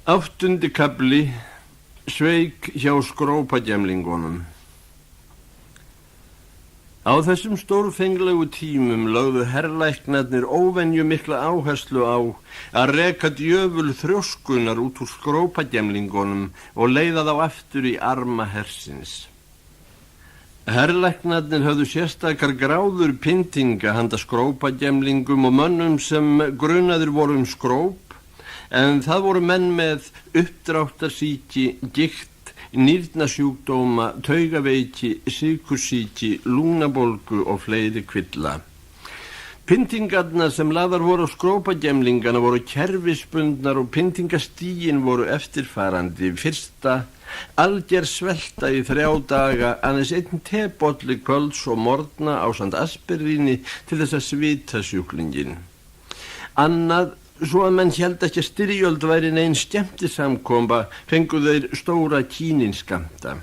Áttundi kafli, sveik hjá skrópagemlingunum. Á þessum stórfenglegu tímum lögðu herlæknarnir óvenju mikla áherslu á að reka djöful þrjóskunar út úr skrópagemlingunum og leiða þá aftur í arma hersins. Herlæknarnir höfðu sérstakar gráður pyntinga handa skrópagemlingum og mönnum sem grunaðir voru skróp, en það voru menn með uppdráttarsýki, gigt, nýrnasjúkdóma, taugaveiki, sykursýki, lungnabólgu og fleiri kvilla. Pyntingarnar sem lagðar voru á skrópagemlingana voru kerfisbundnar og pyntingastígin voru eftirfarandi. Fyrsta, alger svelta í 3 daga, aðeins 1 tebolli kvölds og morgna ásamt aspiríni til þess að svita sjúklingin. Annað, svo að menn held ekki að styrjöld væri nein skemmtisamkomba, fengu þeir stóra kíninskamta.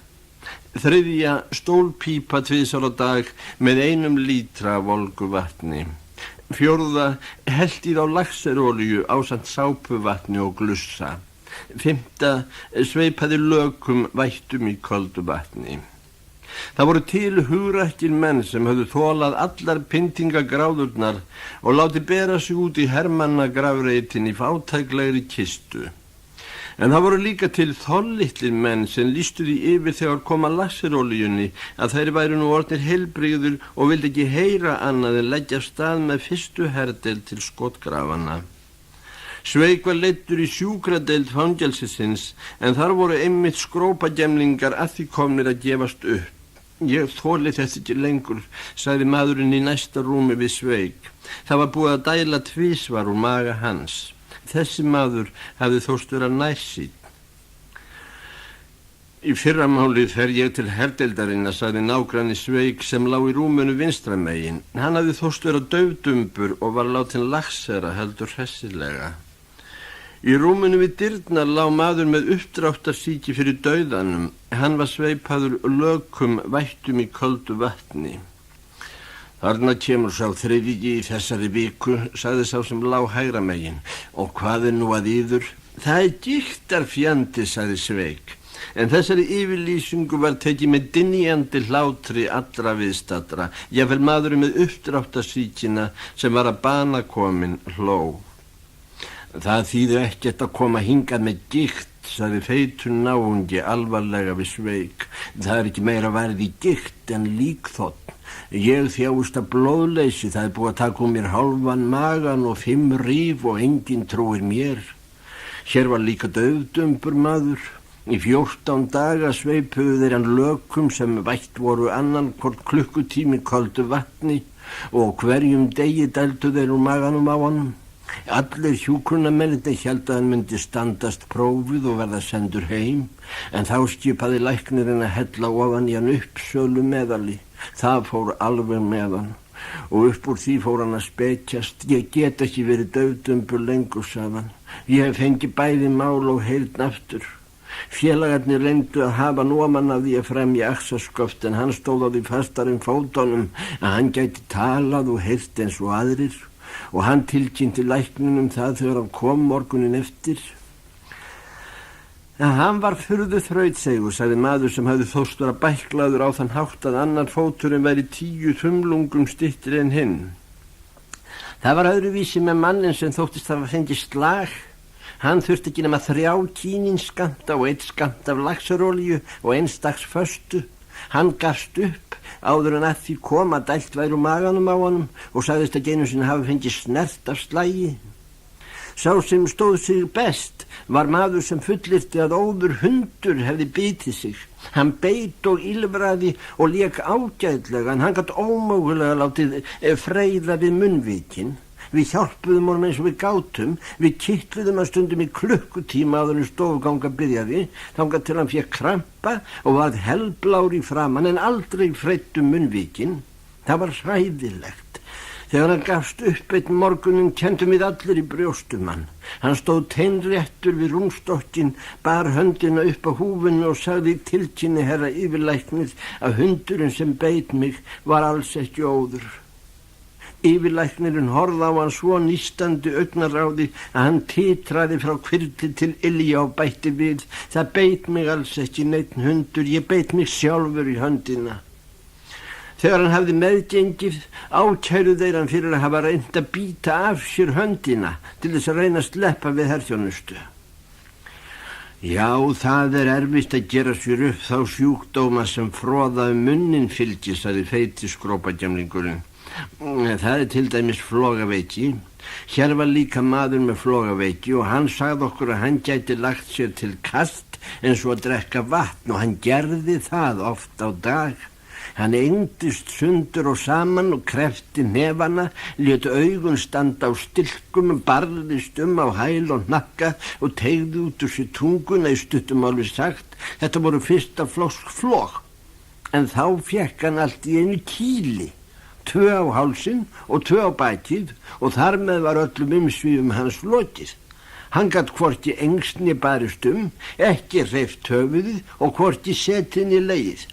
Þriðja, stólpípa 2 á dag með 1 lítra volgu vatni. Fjórða, heltið á laxerolíu ásamt sápuvatni og glussa. 5. Sveipaði lökum vættum í köldu vatni. Það voru til hugrækir menn sem höfðu þolað allar pyntingagráðurnar og látið bera sig út í hermannagrafreitin í fátæklegri kistu. En það voru líka til þollitlir menn sem lýstu því yfir þegar kom að laxerolíunni að þær væru nú orðnir heilbrigður og vildi ekki heyra annað en leggja af stað með fyrstu herdeild til skotgrafana. Sveik var leiddur í sjúkradeild fangelsisins, en þar voru einmitt skrópagemlingar að því komnir að gefast upp. Ég þoli þetta ekki lengur, sagði maðurinn í næsta rúmi við Sveik. Það var búið að dæla 2 úr maga hans. Þessi maður hafði þóst vera nærsýnn. Í fyrramálið fer ég til herdeildarinnar, sagði nágranni Sveik sem lá í rúminu vinstra megin. Hann hafði þóst vera daufdumbur og var látinn laxera heldur hressilega. Í rúminu við dyrnar lá maður með uppdráttarsýki fyrir dauðanum. Hann var sveipaður lökum vættum í köldu vatni. Þarna kemur sá þriðji í þessari viku, sagði sá sem lá hægra megin. Og hvað nú að yður? Það gigtarfjandi, sagði Sveik. En þessari yfirlýsingu var tekið með dynjandi hlátri allra viðstaddra. Jafnvel maðurinn með uppdráttarsýkina sem var að bana komin hló. Það þýðir ekkert að koma hingað með gikt, sagði feitur náungi alvarlega við Sveik. Það er ekki meira værið í gikt en líkþotn. Ég þjáist af blóðleysi, það er búið að taka úr mér hálfan magan og 5 ríf og enginn trúir mér. Hér var líka daufdumbur maður. Í 14 daga sveipuðu þeir hann lökum sem vætt voru annan hvort klukkutími köldu vatni og hverjum degi dældu þeir úr maganum á honum. Allir hjúkrunarmennirnir héldu að hann myndi standast prófið og verða sendur heim, en þá skipaði læknirinn að hella ofan í hann uppsölu meðali. Það fór alveg með hann og upp úr því fór hann að spekjast. Ég get ekki verið daufdumbur lengur, sagði hann. Ég hef fengið bæði mál og heyrn aftur. Félagarnir reyndu að hafa nóman af því að fremja axarsköft, en hann stóð á því fastar en fótunum að hann gæti talað og heyrt eins og aðrir. Og hann tilkynnti lækninum það þegar hann kom morgunin eftir. Hann var furðu þrautsegur, sagði maður sem hafði þóst vera bæklaður á þann hátt að annar fóturinn væri 10 þumlungum styttri en hinn. Það var öðruvísi með mannin sem þóttist að fengi slag. Hann þurfti ekki nema 3 kíninskamta og 1 skamt af laxerolíu og 1 dags föstu. Hann gafst upp áður en að því kom að dælt væri úr maganum á honum og sagðist að einu sinni hafi fengið snert af slagi. Sá sem stóð sig best var maður sem fullyrti að óður hundur hefði bitið sig. Hann beit og ýlfraði og lék ágætlega, en hann gat ómögulega látið freyða við munnvikin. Við hjálpuðum honum eins og við gátum. Við kitluðum að stundum í klukkutíma áður en stofuganga byrjaði, þangað til hann fékk krampa og varð helblár í framan en aldrei freyttum munnvikin. Það var hræðilegt. Þegar hann gafst upp einn morguninn kenndum við allir í brjóstum hann. Hann stóð teinréttur við rúmstokkin, bar höndina upp á húfinu og sagði í tilkynni herra yfirlæknir að hundurinn sem beit mig var alls ekki óður. Yfirlæknirinn horfði á hann svo nístandi augnaráði að hann titraði frá hvirfli til ilja og bætti við: það beit mig alls ekki neinn hundur, ég beit mig sjálfur í höndina. Þegar hann hafði meðgengið ákæru þeir hann fyrir að hafa reynt að bíta af sér höndina til þess að reyna að sleppa við herþjónustu. Já, það erfitt að gera sér upp þá sjúkdóma sem froða munnin fylgir, sagði feiti skrópagemlingurinn. Það til dæmis flogaveiki. Hér var líka maður með flogaveiki og hann sagði okkur að hann gæti lagt sér til kast eins og að drekka vatn, og hann gerði það oft á dag. Hann engdist sundur og saman og kreppti nefana, lét augun standa á stilkum, barðist á hæl og hnakka og teygði út úr sér tunguna, í stuttum máli sagt. Þetta voru fyrsta flokks flog, en þá fékk hann allt í einu kýli, 2 á hálsinn og 2 á bakið, og þar með var öllum umsvífum hans lokið. Hann gat hvorki engsni barist ekki hreyft höfuðið og hvorki setinn í legið.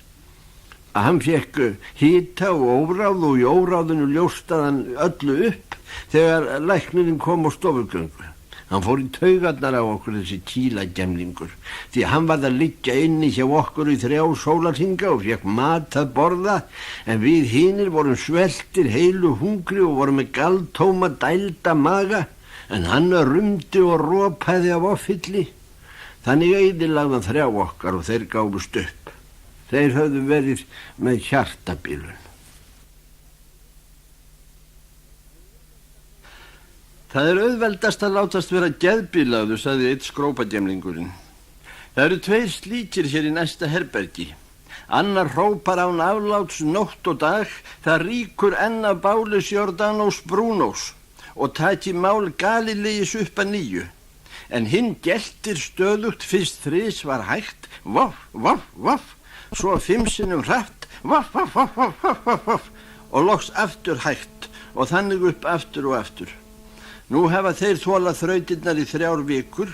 Hann fekk hita og óráð, og í óráðinu ljóstaði hann öllu upp þegar læknirinn kom á stofugöngu. Hann fór í taugarnar á okkur, þessi kílagemlingur, því hann varð að liggja inni hjá okkur í 3 sólarhringa og fekk mat að borða, en við hinir vorum sveltir heilu hungri og vorum með galtóma dælda maga, en hann rumdi og ropaði af offilli. Þannig eyðilagði hann 3 okkar og þeir gáfust upp. Þeir höfðu verið með hjartabilun. Það auðveldast að látast vera geðbilaður, sagði einn skrópagemlingurinn. Það eru 2 slíkir hér í næsta herbergi. Annar hrópar án afláts nótt og dag: það rýkur enn af báli Giordano's Brunós og taki mál Galileis upp að nýju. En hinn geltir stöðugt, fyrst 3 var hægt, voff, voff, voff, svo 5 sinnum hratt, voff, voff, voff, voff, voff, voff, og loks aftur hægt, og þannig upp aftur og aftur. Nú hefa þeir þolað þrautirnar í 3 vikur.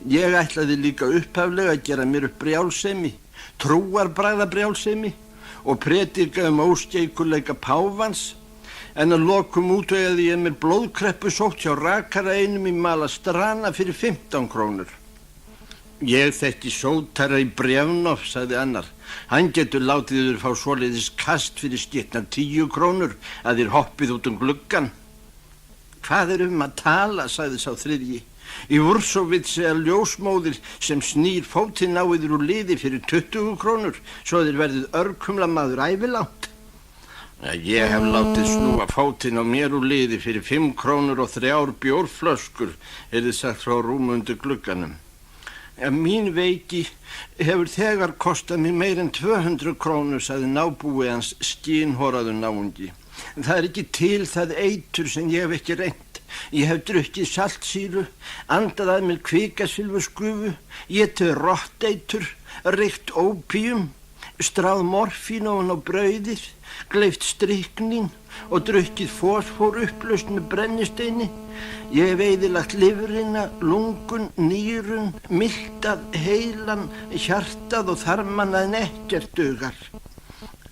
Ég ætlaði líka upphaflega að gera mér upp brjálsemi, trúarbragðabrjálsemi, og predika óskeikuleika páfans, en að lokum útvegaði ég mér blóðkreppu sótt hjá rakara einum í Malastrana fyrir 15 krónur. Ég þekki sótara í Brevnof, sagði annar. Hann getur látið þér fá svoleiðis kast fyrir skitnar 10 krónur að þér hoppið út gluggan. Hvað að tala, sagði sá þriðji. Í Vursovitsi ljósmóðir sem snýr fótinn á yður úr liði fyrir 20 krónur, svo þér verðið örkumla maður ævilangt. Ég hef látið snúa fótinn á mér úr liði fyrir 5 krónur og 3 bjórflöskur, þið sagt frá rúmu undir glugganum. Mín veiki hefur þegar kostað mér meir en 200 krónur, sagði nábúi hans skínhoraður náungi. Það ekki til það eitur sem ég hef ekki reynt. Ég hef drukkið saltsýru, andað að mér kvikasilfursgufu, étið rotteitur, reykt ópíum, stráð morfín ofan á brauðið, gleypt strykning og drukkið fosfór upplaust með brennisteini. Ég hef eyðilagt lifrina, lungun, nýrun, miltað, heilan, hjartað og þarmana en ekkert dugar.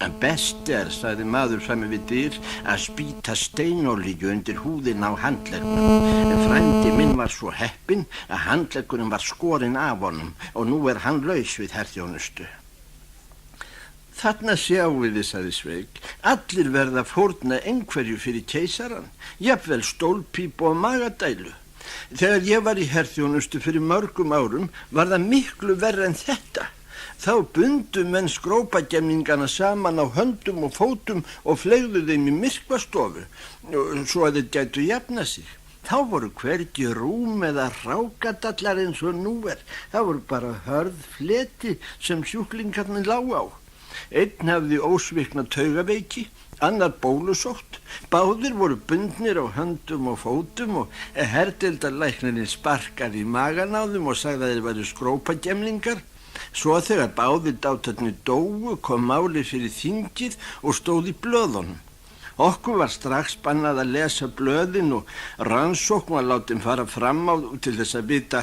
En best sagði maður frammi við dyr, að spýta steinolíu undir húðina á handleggnum. En frændi minn var svo heppinn að handleggurinn var skorinn af honum og nú hann laus við herþjónustu. Þarna sjáum við, sagði Sveig, allir verða fórna einhverju fyrir keisaran, jafnvel stólpípu og magadælu. Þegar ég var í herþjónustu fyrir mörgum árum var það miklu verra en þetta. Þá bundu menn skrópagemningana saman á höndum og fótum og fleygðu þeim í myrkvastofu, svo að þeir gætu jafna sig. Þá voru hvergi rúm eða rákadallar eins og nú Það voru bara hörð fleti sem sjúklingarnir lágu á. Einn hafði ósvikna taugaveiki, annar bólusótt. Báðir voru bundnir á höndum og fótum og herdeildarlæknirinn sparkaði í magan á þeim og sagði að þeir væru skrópagemlingar. Svo þegar báðir dátarnir dóu kom málið fyrir þingið og stóð í blöðunum. Okkur var strax bannað að lesa blöðin og rannsókn var látin fara fram á til þess að vita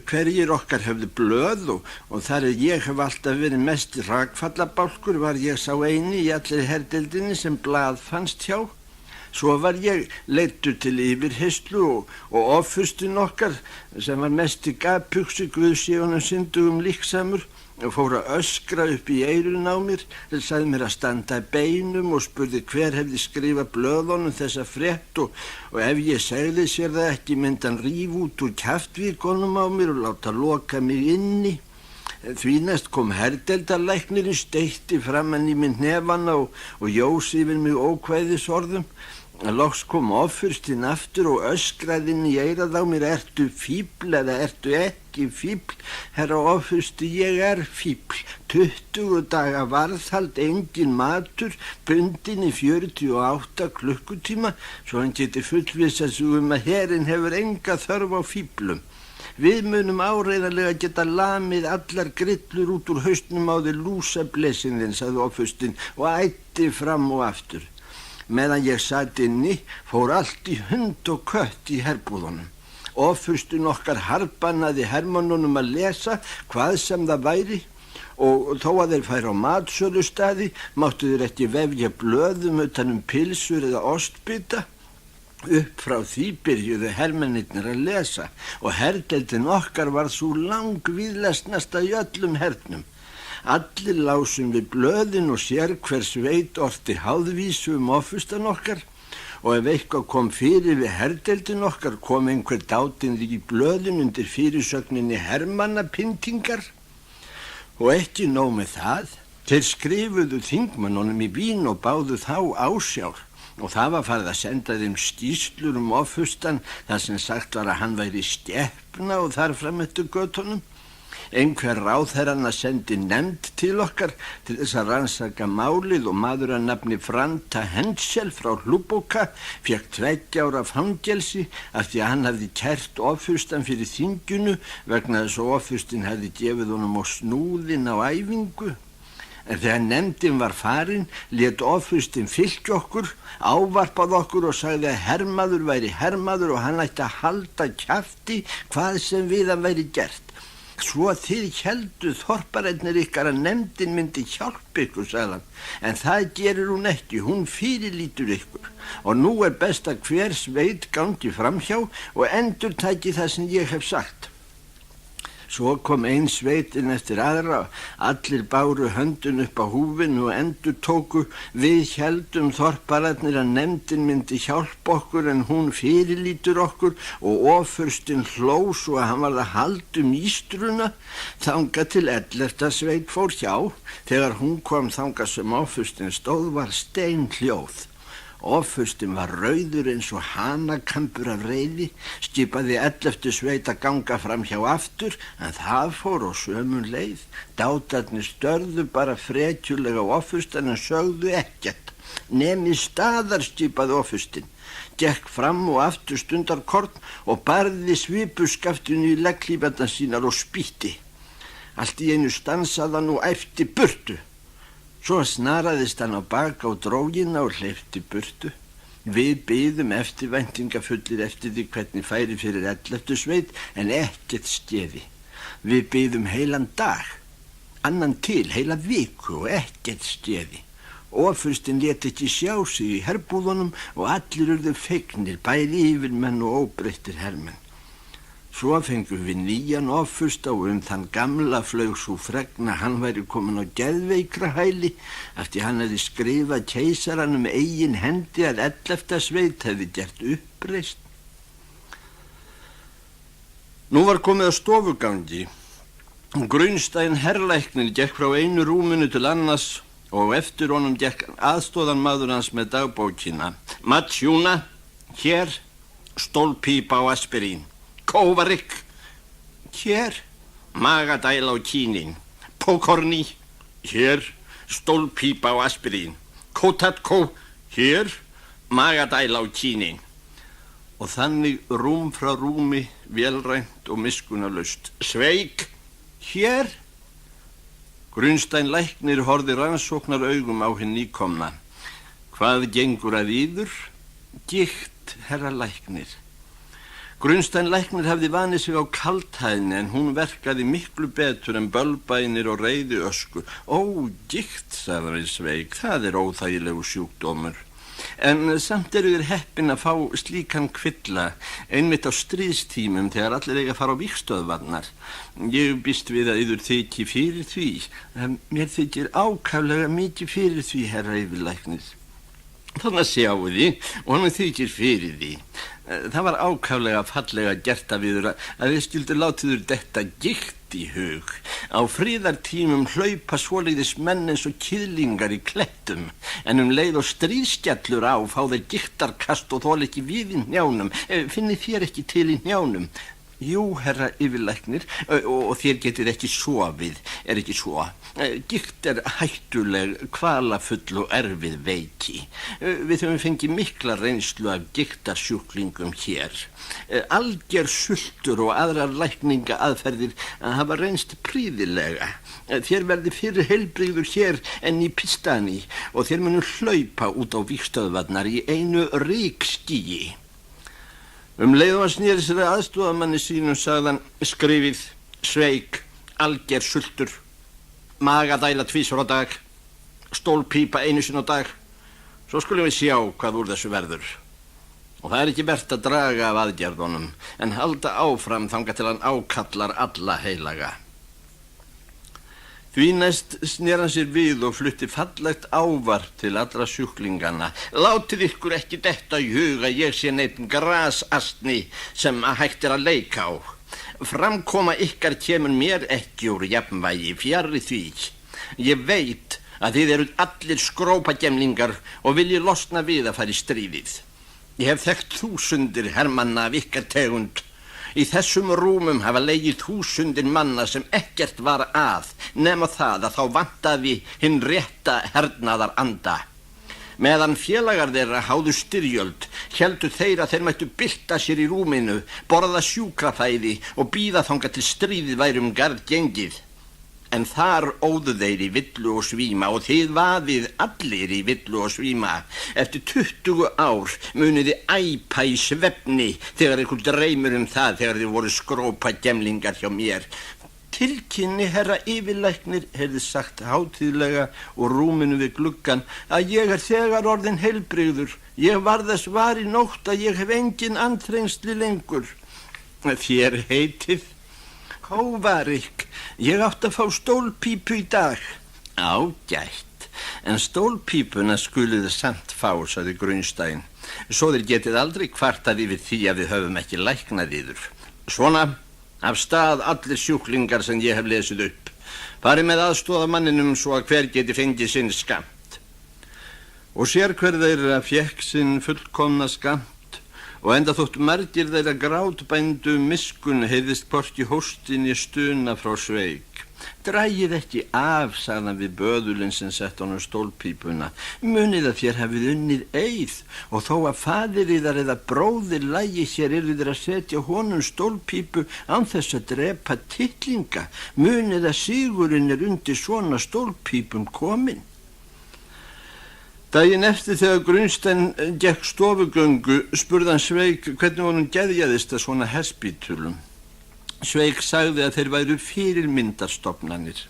hverjir okkar höfðu blöð og þar ég hef alltaf verið mest rakfallabálkur var ég sá eini í allir herdeildinni sem blað fannst hjá. Svo var ég leiddur til yfirheyrslu og offustinn okkar, sem var mesti gapugsi guðsíunum syndugum líksamur, fór að öskra upp í eyrun á mér, sagði mér að standa beinum og spurði hver hefði skrifað blöðunum þessa frétt og ef ég segði sér það ekki myndi hann rífa út úr kjaftvíkonum á mér og láta loka mig inni. Því næst kom herdeildarlæknirinn, steytti framan í minn hnefana og jós yfir mig ókvæðisorðum. Loks kom offurstinn aftur og öskraði inn í eyrað á mér: ertu fíbl eða ertu ekki fíbl? Herra offursti, ég er fíbl. 20 daga varðhald, engin matur, bundin í 48 klukkutíma, svo hann geti fullvissað sig að herinn hefur enga þörf á fíblum. Við munum áreiðanlega geta lamið allar grillur út úr haustnum á þér lúsablesin þinn, sagði offurstinn og æddi fram og aftur. Meðan ég sat inni fór allt í hund og kött í herbúðunum. Offurstinn okkar harbannaði hermannunum að lesa hvað sem það væri og þó að þeir færu á matsölustaði máttu þeir ekki vefja blöðum utan pilsur eða ostbita. Upp frá því byrjuðu hermennirnir að lesa og herdeildin okkar var svo langvíðlesnasta í öllum hernum. Allir lásum við blöðin og sér hver sveit orti háðvísu offustan okkar og ef eitthvað kom fyrir við herdeildin okkar kom einhver dátinn í blöðin undir fyrirsögninni hermannapyntingar. Og ekki nóg með það, þeir skrifuðu þingmönnunum í Vín og báðu þá ásjár og það var farið að senda þeim skýrslur offustan þar sem sagt var að hann væri skepna og þar fram eftir götunum. Einhver ráðherranna sendi nefnd til okkar til þess að rannsaka málið og maður að nafni Franta Henschel frá Hluboka fékk 2 ára fangelsi af því að hann hafði kært offustan fyrir þinginu vegna þess að offustin hafði gefið honum á snúðin á æfingu. En þegar nefndin var farin, lét offustin fylgja okkur, ávarpað okkur og sagði að hermaður væri hermaður og hann ætti að halda kjafti hvað sem við hann væri gert. Svo þið hélduð þorparennir ykkar að nefndin myndi hjálpa ykkur, sagði hann, en það gerir hún ekki, hún fyrirlítur ykkur og nú er best að hver sveit gangi framhjá og endurtaki það sem ég hef sagt. Svo kom ein sveitin eftir aðra, allir báru höndun upp á húfinu og endurtóku: við héldum þorpararnir að nefndin myndi hjálpa okkur en hún fyrirlítur okkur og offurstinn hló svo að hann varð að halda ístruna þangað til 11. sveit fór hjá. Þegar hún kom þangað sem offurstinn stóð var steinhljóð. Offurstinn var rauður eins og hanakambur af reiði, skipaði 11. sveit að ganga fram hjá aftur, en það fór á sömu leið. Dátarnir störðu bara frekjulega á offustan en sögðu ekkert. Nemi staðar, skipaði offustinn, gekk fram og aftur stundarkorn og barði svipuskaftinu í legglífætna sínar og spýtti. Allt í einu stansaði hann og æpti burtu. Svo snaraðist hann á bak á drógina og hleypti burtu. Við biðum eftirvæntingafullir eftir því hvernig færi fyrir 11. sveit en ekkert skeði. Við biðum heilan dag, annan til heila viku og ekkert skeði. Offurstinn lét ekki sjá sig í herbúðunum og allir urðu fegnir, bæði yfirmenn og óbreyttir hermenn. Svo fengum við nýjan offursta og þann gamla flaug svo fregna hann væri komin á geðveikra hæli eftir hann hefði skrifað keisaranum eigin hendi að 11. sveit hefði gert uppreist. Nú var komið að stofugangi. Grunnstein herlæknir gekk frá einu rúminu til annars og eftir honum gekk aðstóðanmaður hans með dagbókina. Matsjúna, hér, stólpípa og aspirín. Kóvarik, hér, magadæla og kínin. Pókorni, hér, stólpípa og aspirín. Kótatkó, hér, magadæla og kínin. Og þannig rúm frá rúmi, vélrænt og miskunnalaust. Sveik, hér. Grunnstein læknir horfði rannsóknar augum á hinn nýkomna. Hvað gengur að yður? Gikt, herra læknir. Grunnstein læknir hafði vanið sig á kaldhæðni en hún verkaði miklu betur en bölbænir og reiði ösku. Ó, gikt, sagði hann Sveik, það er óþægilegu sjúkdómur. En samt eru þér heppin að fá slíkan kvilla einmitt á stríðstímum þegar allir eiga að fara á vígstöðvarnar. Ég býst við að yður þykir fyrir því. Mér þykir ákaflega mikið fyrir því, herra yfirlæknir. Þannig sjáu því og hann þykir fyrir því. Það var ákaflega fallega gert af yður að þið skildu látið þér detta gikt í hug. Á friðartímum hlaupa svoleiðis menn eins og kýðlingar í klettum, en leið og stríðskjallur á fá þeir giktarkast og þol ekki við í hnjánum. Finnið þér ekki til í hnjánum? Jú, herra yfirlæknir, og þér getið ekki sofið, ekki svo. Gikt hættuleg, kvalafull og erfið veiki. Við höfum fengið mikla reynslu af giktarsjúklingum hér. Alger sultur og aðrar lækninga aðferðir hafa reynst prýðilega. Þér verði fyrir heilbrigður hér en í Pistani og þér munu hlaupa út á vígstöðvarnar í einu rykskýi. Leið og hann sneri sér að aðstoðamanni sínum sagðan skrifið, sveik, alger sultur, magadæla tvisvar á dag, stólpípa einu sinni á dag, svo skulum við sjá hvað úr þessu verður. Og það ekki vert að draga af aðgerðunum, en halda áfram þangað til hann ákallar alla heilaga. Því næst sneri hann sér við og flutti fallegt ávarp til allra sjúklingana. Látið ykkur ekki detta í hug að ég sé neitt grasastni sem hægt að leika á. Framkoma ykkar kemur mér ekki úr jafnvægi, fjarri því. Ég veit að þið eruð allir skrópagemlingar og viljið losna við að fara í stríðið. Ég hef þekkt þúsundir hermanna af ykkar tegund. Í þessum rúmum hafa legið þúsundir manna sem ekkert var að, nema það að þá vantaði hinn rétta hernaðar anda. Meðan félagar þeirra háðu styrjöld, héldu þeir að þeir mættu bylta sér í rúminu, borða sjúkrafæði og bíða þangað til stríðið væri garð gengið. En þar óðu þeir í villu og svíma og þið vaðið allir í villu og svíma. Eftir 20 ár munið þið æpa í svefni þegar ykkur dreymur það þegar þið voru skrópagemlingar hjá mér. Tilkynni, herra yfirlæknir, heyrði sagt hátíðlega og rúminu við gluggan, að ég þegar orðin heilbrigður. Ég var þess var í nótt að ég hef engin andþrengsli lengur. Þér heitið? Hóvarik, ég átti að fá stólpípu í dag. Ágætt, en stólpípuna skuluð samt fá, sagði Grunstein. Svo þeir getið aldrei kvartað yfir því að við höfum ekki læknað yður. Svona, af stað allir sjúklingar sem ég hef lesið upp. Farið með aðstoðamanninum svo að hver geti fengið sinn skamt. Og sér hver þeirra fékk sinn fullkomna skamt. Og enda þótt margir þeirra grátbændu miskunn heyrðist hvorki hóstin í stuna frá Sveik. Dragið ekki af, sagði hann við böðulinn sem sett honum stólpípuna. Munið að þér hafið unnið eið og þó að faðir yðar eða bróðir lægi sér yrðir að setja honum stólpípu án þess að drepa titlinga. Munið að sigurinn undir svona stólpípum kominn. Daginn eftir þegar Grunstein gekk stofugöngu spurði hann Sveik hvernig honum geðjaðist að svona herspítulum. Sveik sagði að þeir væru fyrirmyndarstofnanir.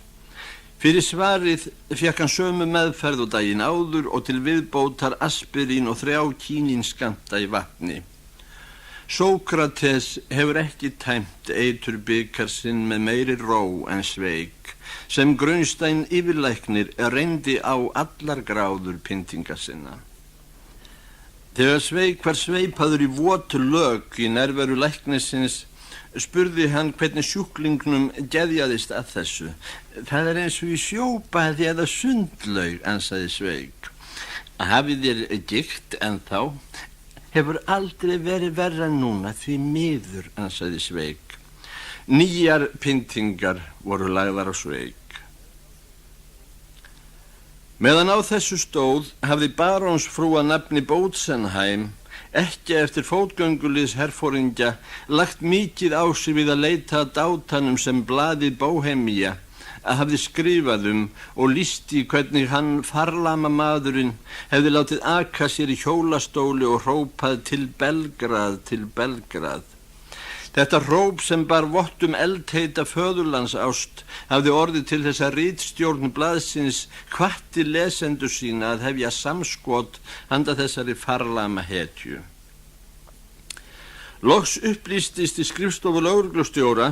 Fyrir svarið fékk hann sömu meðferð og daginn áður og til viðbótar aspirín og 3 kínínskamta í vatni. Sókrates hefur ekki tæmt eiturbikar sinn með meiri ró en Sveik, sem Grunstein yfirlæknir reyndi á allar gráður pyntinga sinna. Þegar Sveik var sveipaður í votu lög í nærveru læknisins, spurði hann hvernig sjúklingnum geðjaðist að þessu. Það eins og í sjóbaði eða sundlaug, ansaði Sveik. Hafið þér gikt ennþá? Hefur aldrei verið verra núna því miður, ansaði Sveik. Nýjar pyntingar voru lagðar á Sveik. Meðan á þessu stóð hafði barónsfrú að nafni Bótsenheim ekki eftir fótgönguliðs herforingja lagt mikið á sig við að leita að dátanum sem blaðið Bóhemía að hafði skrifað og lýsti hvernig hann farlama maðurinn hefði látið aka sér í hjólastóli og hrópað til Belgrad, til Belgrad. Þetta hróp sem bar vott eldheita föðurlandsást hafði orðið til þess að ritstjórn blaðsins hvatti lesendur sína að hefja samskot handa þessari farlama hetju. Loks upplýstist í skrifstofu lögreglustjóra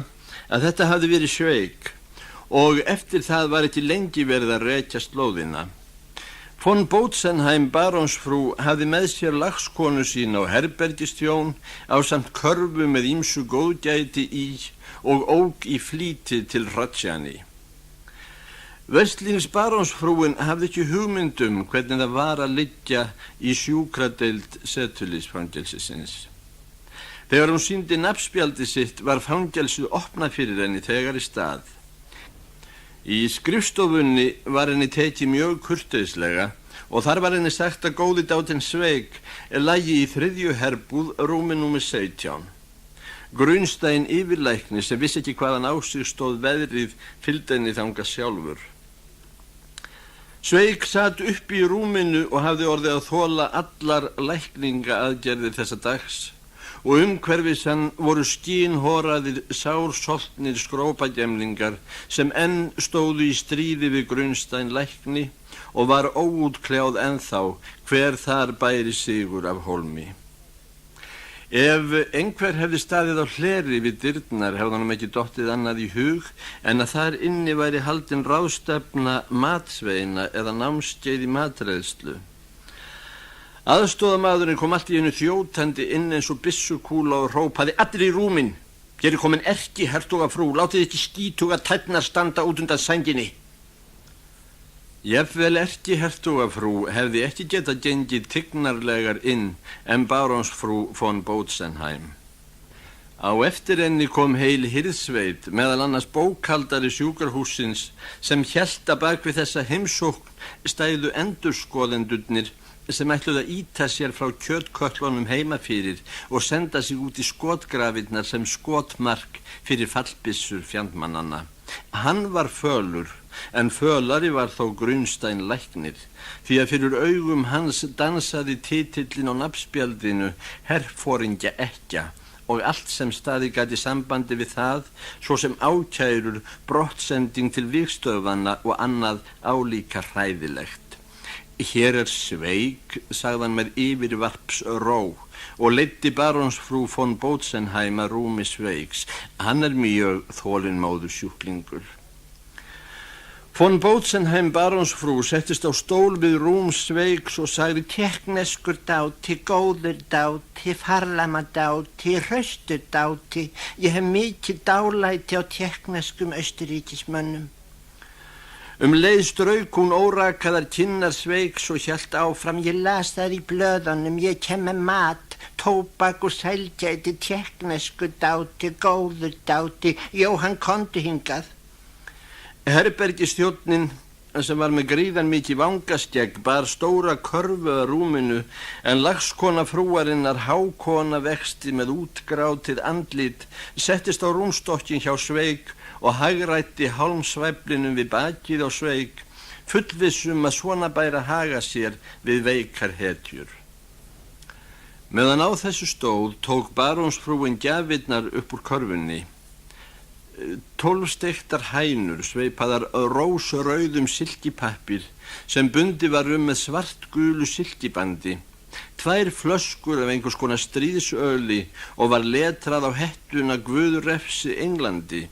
að þetta hafði verið Sveig og eftir það var ekki lengi verið að rekja slóðina. Von Botsenheim barónsfrú hafði með sér lagskonu sína og herbergistjón ásamt körfu með ýmsu góðgæti í og ók í flýti til Hradčany. Vestlings barónsfrúin hafði ekki hugmyndum hvernig það var að liggja í sjúkradeild Setulísfangelsisins. Þegar hún sýndi nafnspjaldi sitt var fangelsið opnað fyrir henni þegar í stað. Í skrifstofunni var henni tekið mjög kurteislega og þar var henni sagt að góði dátinn Sveig lægi í 3. herbúð rúmi númer 17. Grunstein yfirlækni sem vissi ekki hvaðan á sig stóð veðrið fylgdi henni þangað sjálfur. Sveig sat upp í rúminu og hafði orðið að þola allar lækningaaðgerðir þessa dags og umhverfis hann voru skínhoraðir sársoltnir skrópagemlingar sem enn stóðu í stríði við Grunstein lækni og var óútkljáð ennþá hver þar bæri sigur af hólmi. Ef einhver hefði staðið á hleri við dyrnar hefði honum ekki dottið annað í hug en að þar inni væri haldin ráðstefna matsveina eða námskeið í matreiðslu. Aðstoðamaðurinn kom allt í einu þjótandi inn eins og byssukúla og hrópaði: "Allir í rúmin! Hér er komin erkihertugafrú, látið ekki skítuga tærnar standa út undan sænginni." Jafnvel erkihertugafrú hefði ekki getað gengið tignarlegar inn en barónsfrú von Botsenheim. Á eftir henni kom heil hirðsveit, meðal annars bókhaldari sjúkrahússins sem hélt að bak við þessa heimsókn stæðu endurskoðendurnir sem ætluðu að ýta sér frá kjötkötlunum heima fyrir og senda sig út í skotgrafirnar sem skotmark fyrir fallbyssur fjandmannanna. Hann var fölur, en fölari var þó Grunstein læknir, því að fyrir augum hans dansaði titillin á nafnspjaldinu herforingja ekkja og allt sem staði gat í sambandi við það, svo sem ákærur, brottsending til vígstöðvanna og annað álíka hræðilegt. Hér er Sveig, sagðan með yfirvarpsró og leiddi barónsfrú von Botsenheim að rúmi Sveigs. Hann er mjög þolinmóður sjúklingur. Von Botsenheim barónsfrú settist á stól við rúm Sveigs og sagði: "Tékkneskur dáti, góður dáti, farlama dáti, hraustur dáti. Ég hef mikið dálæti á tékkneskum austurríkismönnum." Leið strauk hún órakaðar kinnar Sveigs og hélt áfram: "Ég las þar í blöðunum, ég kem með mat, tóbak og sælgæti, tékknesku dáti, góður dáti, Jóhann komdu hingað." Herbergisþjónninn, sem var með gríðan mikið vangaskegg, bar stóra körfu að rúminu en lagskona frúarinnar, hákona vexti með útgrátið andlit, settist á rúmstokkin hjá Sveig og hagrætti hálmsvæflinum við bakið á Sveig, fullvissum að svona bæri að haga sér við veikar hetjur. Meðan á þessu stóð tók barónsfrúin gjafirnar upp úr körfunni. 12 steiktar hænur sveipaðar rósrauðum silkipappír sem bundi var með svartgulu silkibandi, 2 flöskur af einhvers konar stríðsöli og var letrað á hettuna Guð refsi Englandi.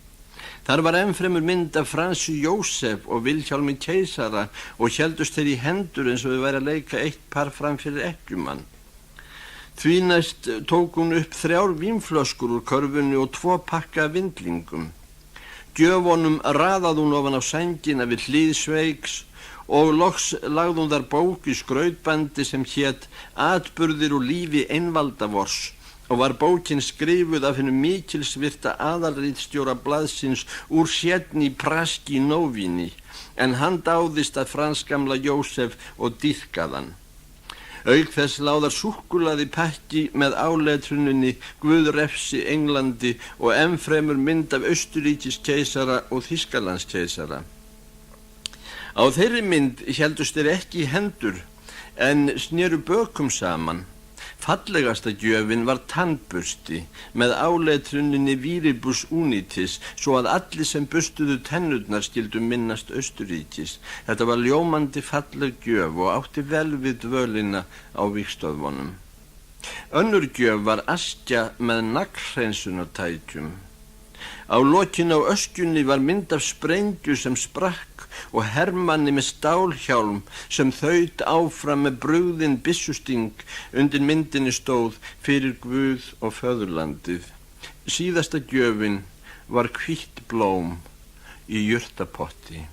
Þar var ennfremur mynd af Fransi Jósef og Vilhjálmi keisara og héldust þeir í hendur eins og þau væri að leika eitt par fram fyrir ekkjumann. Því næst tók hún upp 3 vínflöskur úr körfunni og 2 pakka af vindlingum. Gjöfunum raðaði hún ofan á sængina við hlið Sveigs og loks lagði hún þar bók í skrautbandi sem hét Atburðir úr lífi Einvaldavors og var bókin skrifuð af hennu mikilsvirta aðalritstjóra blaðsins úr Sjedni Praski Nóvíni, en hann dáðist að franskamla Jósef og dýrkaðan. Auk þess láðar súkkulaði pakki með áletruninni Guð refsi Englandi og ennfremur mynd af Austurríkiskeisara og Þýskalandskeisara. Á þeirri mynd héldust þeir ekki í hendur en sneru bökum saman. Fallegasta gjöfin var tannbursti með áletruninni Viribus unitis svo að allir sem burstuðu tennurnar skildu minnast Austurríkis. Þetta var ljómandi falleg gjöf og átti vel við dvölina á vígstöðvunum. Önnur gjöf var askja með naglhreinsunartækjum. Á lokin á öskjunni var mynd af sprengju sem sprakk og hermanni með stálhjálm sem þaut áfram með brugðinn byssusting. Undir myndinni stóð fyrir Guð og föðurlandið. Síðasta gjöfin var hvítt blóm í jurtapotti.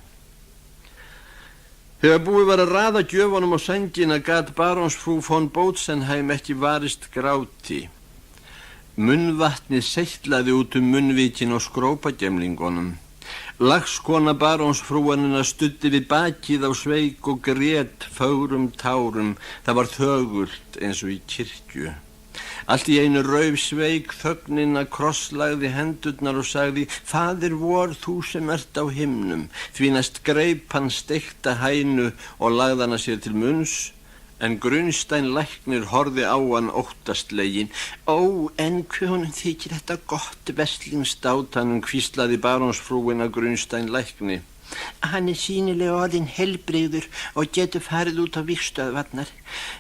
Þegar búið var að raða gjöfunum á sængina gat barónsfrú von Botsenheim ekki varist gráti. Munnvatnið seytlaði út munnvikin á skrópagemlingunum. Lagskona barónsfrúanina studdi við bakið á Sveik og grét fögrum tárum. Það var þögult eins og í kirkju. Allt í einu rauf Sveik þögnina, krosslagði hendurnar og sagði: Faðir vor, þú sem ert á himnum. Því næst greip hann steikta hænu og lagði hana sér til munns. En Grunstein læknir horfði á hann óttaslegin. Ó, en hve honum þykir þetta gott veslingstát, hann hvíslaði barónsfrúin að Grunstein lækni. Hann sýnilega orðinn heilbrigður og getur farið út á vígstöðvarnar.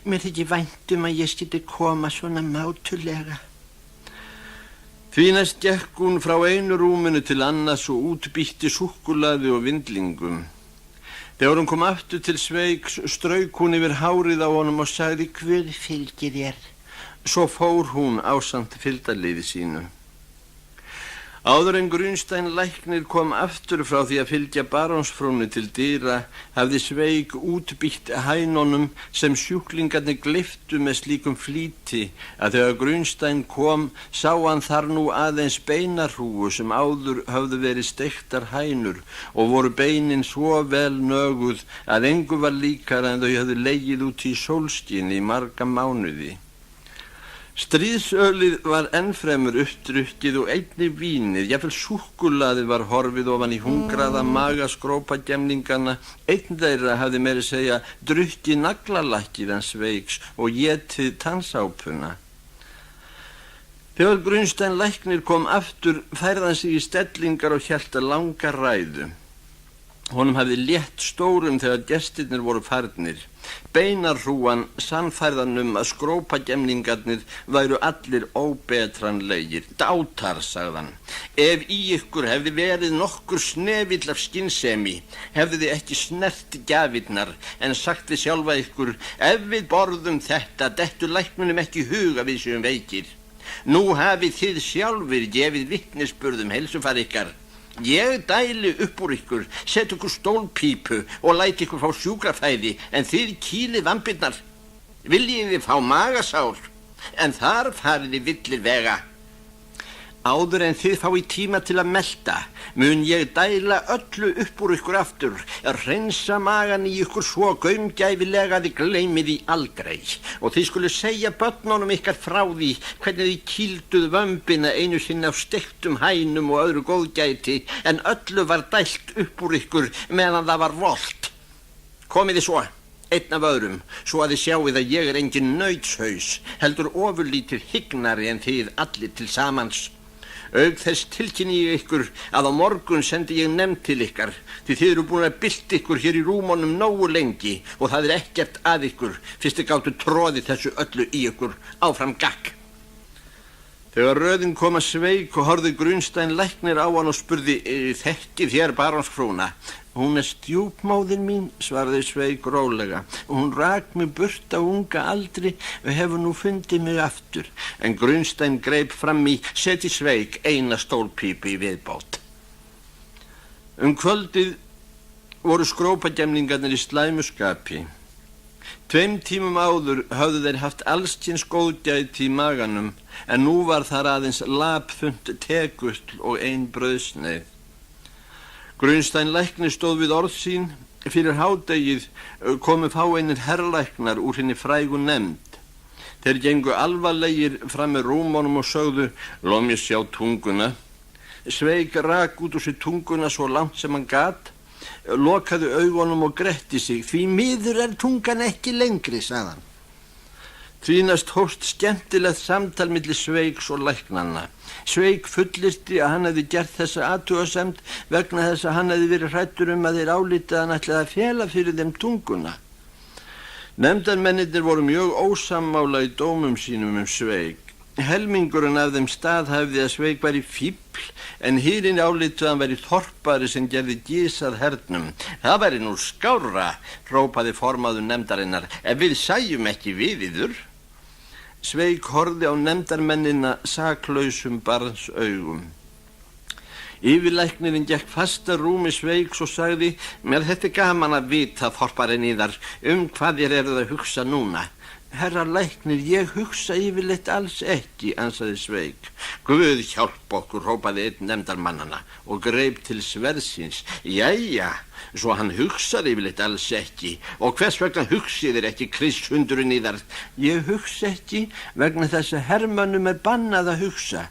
Mér þykir vænt að ég skyldi koma svona mátulega. Því næst gekk hún frá einu rúminu til annars og útbýtti súkkulaði og vindlingum. Þegar hún kom aftur til Sveiks strauk hún yfir hárið á honum og sagði: Guð fylgi þér. Svo fór hún ásamt fylgdarliði sínu. Áður en Grunstein læknir kom aftur frá því að fylgja barónsfrúnni til dyra hafði Sveik útbýtt hænunum sem sjúklingarnir gleyptu með slíkum flýti að þegar Grunstein kom sá hann þar nú aðeins beinarhrúgu sem áður höfðu verið steiktar hænur og voru beinin svo vel nöguð að engu var líkara en þau höfðu legið út í sólskini í marga mánuði. Stríðsölið var ennfremur uppdrukkið og einnig vínið, jafnvel súkkulaðið var horfið ofan í hungraða magaskrópagemlingana. Einn þeirra hafði meira segja drukkið naglalakkið hans Sveiks og étið tannsápuna. Þegar Grunstein læknir kom aftur færði hann sig í stellingar og hélt að langa ræðu. Honum hafði létt stórum þegar gestirnir voru farnir. Beinarhrúan sannfærðan að skrópagemlingarnir væru allir óbetranlegir. Dátar, sagðan. Ef í ykkur hefði verið nokkur snefill af skynsemi, hefði þið ekki snert gjafirnar, en sagt við sjálfa ykkur: ef við borðum þetta, dettur læknunum ekki í hug að við séum veikir. Nú hafið þið sjálfir gefið vitnisburð heilsufar ykkar. Ég dæli upp úr ykkur, set ykkur stólpípu og læti ykkur fá sjúkrafæði, en þið kýlið vampirnar. Viljið þið fá magasár, en þar farið þið villir vega. Áður en þið fáið tíma til að melta, mun ég dæla öllu upp úr ykkur aftur, hreinsa magan í ykkur svo gaumgæfilega að þið gleymið því aldrei. Og þið skulu segja börnunum ykkar frá því hvernig þið kýlduð vömbina einu sinni á steiktum hænum og öðru góðgæti, en öllu var dælt upp úr ykkur meðan það var volt. Komið þið svo, einn af öðrum, svo að þið sjáið að ég engin nautshaus, heldur ofurlítið hygnari en þið allir til samans. Auk þess tilkynni ég ykkur að á morgun sendi ég nefnd til ykkar, því þið eru búin að bylta ykkur hér í rúmunum nógu lengi og það ekkert að ykkur, fyrst þið gátu tróðið þessu öllu í ykkur áfram gakk. Þegar röðin kom að Sveik og horfði Grunstein læknir á hann og spurði: þekkið þér barónsfrúna? Hún stjúpmóðir mín, svaraði Sveik rólega. Hún rak mig burt á unga aldri og hefur nú fundið mig aftur. En Grunstein greip fram í: seti Sveik eina stólpípu í viðbót. Kvöldið voru skrópagemlingarnir í slæmuskapi. 2 tímum áður höfðu þeir haft allskyns góðgæti í maganum, en nú var þar aðeins lapþunnt tegull og ein brauðsneið. Grunstein læknir stóð við orð sín. Fyrir hádegið komu fáeinir herrlæknar úr hinni frægu nefnd. Þeir gengu alvarlegir fram með rúmunum og sögðu: lof mér sjá tunguna. Sveik rak út úr sér tunguna svo langt sem hann gat, lokaði augunum og gretti sig. Því miður tungan ekki lengri, sagði hann. Því næst hófst skemmtilegt samtal milli Sveigs og læknanna. Sveig fullyrti að hann hefði gert þessa athugasemd vegna þess að hann hefði verið hræddur að þeir álítið að hann ætlaði að fela fyrir þeim tunguna. Nefndarmennirnir voru mjög ósammála í dómum sínum Sveig. Helmingurinn af þeim staðhæfði að Sveig væri fífl, en hinir álítu að hann væri þorpari sem gerði gys að hernum. Það væri nú skárra, hrópaði formaður nefndarinnar, ef við sæjum ekki við yður. Sveig horfði á nefndarmennina saklausum barns augum. Yfirlæknirinn gekk fast að rúmi Sveigs og sagði, mér þetta gaman að vita, þorparinn yðar, hvað þér eruð að hugsa núna. Herra læknir, ég hugsa yfirleitt alls ekki, ansaði Sveig. Guð hjálp okkur, hrópaði einn nefndarmannana og greip til sverðsins. Jæja, svo hann hugsar yfirleitt alls ekki. Og hvers vegna hugsið þér ekki, kristshundurinn yðar? Ég hugsa ekki vegna þess að hermönnum bannað að hugsa.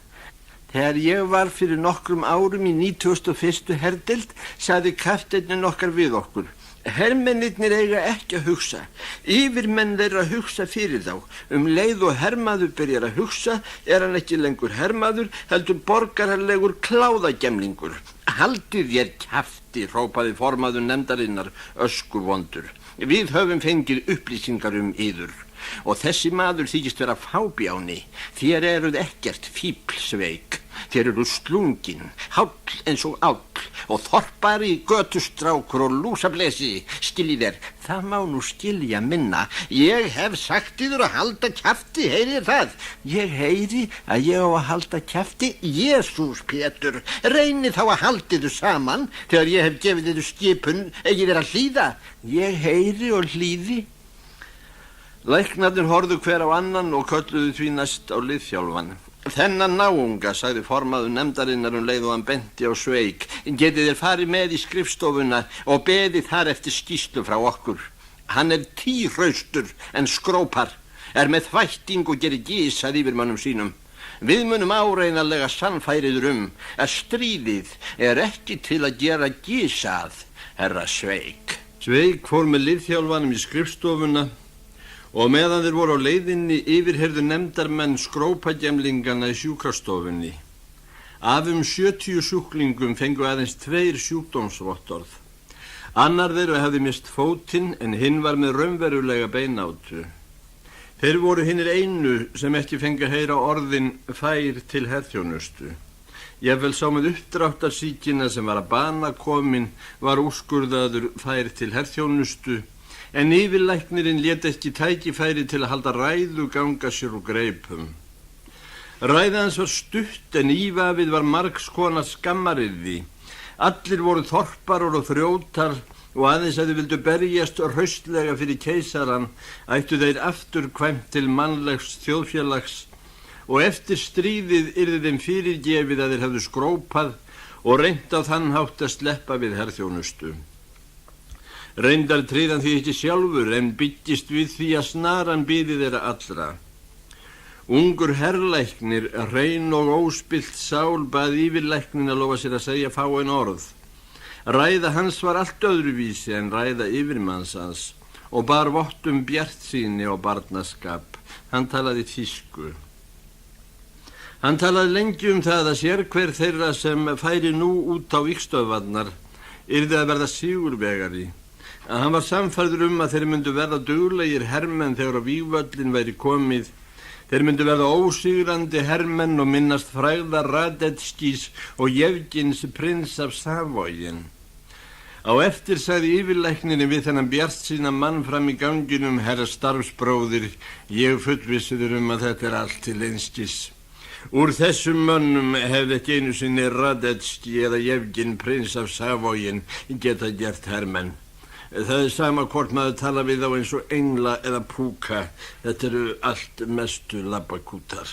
Þegar ég var fyrir nokkrum árum í 91. herdeild, sagði kafteinninn okkar við okkur. Hermennirnir eiga ekki að hugsa. Yfirmenn þeirra að hugsa fyrir þá. Leið og hermaður byrjar að hugsa, hann ekki lengur hermaður, heldur borgaralegur kláðagemlingur. Haldið þér kjafti, hrópaði formaður nefndarinnar, öskuvondur. Við höfum fengið upplýsingar yður. Og þessi maður þykist vera fábjáni. Þér eruð ekkert fífl, Sveig. Þér eru slungin, háll eins og áll og þorpari, götustrákur og lúsablesi. Skiljið þér, það má nú skilja minna. Ég hef sagt yður að halda kjafti, heyrið það? Ég heyri að ég á að halda kjafti? Jesús Pétur, reyni þá að halda yður saman þegar ég hef gefið yður skipun, eigið þér að hlýða? Ég heyri og hlýði. Læknarnir horfðu hver á annan og kölluðu því næst á liðþjálfan. Þennan náunga, sagði formaður nefndarinnar leið og hann benti á Sveig. Getið þér farið með í skrifstofuna og beðið þar eftir skýrslu frá okkur. Hann tíhraustur en skrópar, með þvætting og gerir gys að yfirmönnum sínum. Við munum áreiðanlega sannfæriður að stríðið ekki til að gera gys að, herra Sveig. Sveig fór með liðþjálfanum í skrifstofuna og meðan þeir voru á leiðinni yfirheyrðu nefndarmenn skrópagemlingana í sjúkrastofunni. Af 70 sjúklingum fengu aðeins 2 sjúkdómsvottorð. Annar þeirra hafði mist fótinn en hinn var með raunverulega beinátu. Þeir voru hinnir einu sem ekki fengu að heyra orðin fær til herþjónustu. Jafnvel sá með uppdráttarsýkina sem var að bana komin var úrskurðaður fær til herþjónustu, en yfirlæknirinn lét ekki tækifæri til að halda ræðu ganga sér úr greipum. Ræða hans var stutt en ívafið var margs konar skammaryrði. Allir voru þorparar og þrjótar og aðeins að þau vildu berjast hraustlega fyrir keisaran ættu þeir afturkvæmt til mannlegs þjóðfélags og eftir stríðið yrði þeim fyrirgefið að þeir hefðu skrópað og reynt á þann hátt að sleppa við herþjónustu. Reyndar tryðan því ekki sjálfur en byggist við því að snaran biði þeirra allra. Ungur herrlæknir, hrein og óspillt sál bað yfirlæknin að lofa sér að segja fáein orð. Ræða hans var allt öðruvísi en ræða yfirmanns hans og bar vott bjartsýni og barnaskap. Hann talaði þýsku. Hann talaði lengi það að sérhver þeirra sem færi nú út á vígstöðvarnar yrði að verða sigurvegari. Hann var sannfærður að þeir myndu verða duglegir hermenn þegar á vígvöllin væri komið. Þeir myndu verða ósigrandi hermenn og minnast frægðar Radetskís og Jevgins prins af Savógin. Á eftir sagði yfirlæknirinn við þennan bjartsýna mann fram í ganginum, herra starfsbróðir, ég fullvissuður að þetta allt til einskis. Úr þessum mönnum hefði ekki einu sinni Radetski eða Jevgin prins af Savógin geta gert hermenn. Það sama hvort maður tala við á eins og engla eða púka. Þetta eru allt mestu labbakútar.